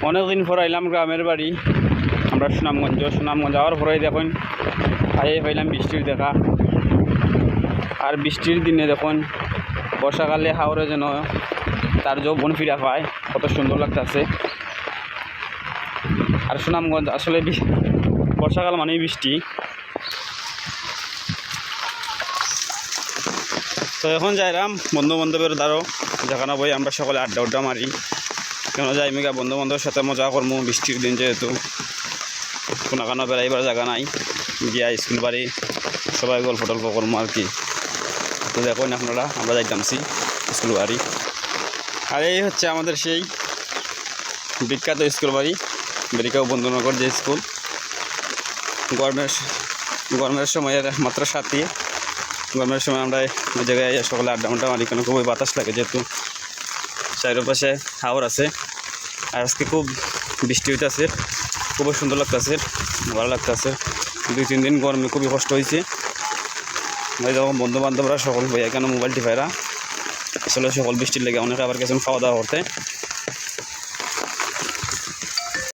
অনেকদিন পর আইলাম গ্রামের বাড়ি আমরা সুনামগঞ্জ যাওয়ার পরে দেখুন আইয়ে পাইলাম বৃষ্টির দেখা। আর বৃষ্টির দিনে দেখুন বর্ষাকালে হাওড়ে যেন তার যৌবন ফিরা পায়, কত সুন্দর লাগতেছে। আর সুনামগঞ্জ আসলে বর্ষাকাল মানেই বৃষ্টি। তো এখন যাইলাম বন্ধু বান্ধবের দ্বারও যেখানে বই আমরা সকলে আড্ডা মারি, কেন যাই মেগা বন্ধু বান্ধবের সাথে মজা করবো বৃষ্টির দিন, যেহেতু কোনো কানো বেড়াইবার জায়গা নাই, গিয়া স্কুল বাড়ি সবাই গল্প টল্প করবো আর কি। তো দেখুন আপনারা আমরা যাইতামছি স্কুল বাড়ি। আর এই হচ্ছে আমাদের সেই বিখ্যাত স্কুল বাড়ি, বেরিকাও বন্ধুনগর যে স্কুল। গরমের সময়ের মাত্র সাথী, গরমের সময় আমরা ওই জায়গায় সকালে আড্ডা মারি, কেন খুবই বাতাস লাগে, যেহেতু চারিপাশে হাওর আছে। আর আজকে খুব বৃষ্টি হইতেছে, খুবই সুন্দর লাগতেছে, ভালো লাগতেছে। 2-3 দিন গরমে খুবই কষ্ট হয়েছে। ওই যখন বন্ধু বান্ধবরা সকল ভাইয়া কেন মোবাইল টিপাইরা আসলে সকল বৃষ্টির লেগে অনেকে আবার গেছেন খাওয়া দাওয়া করতে।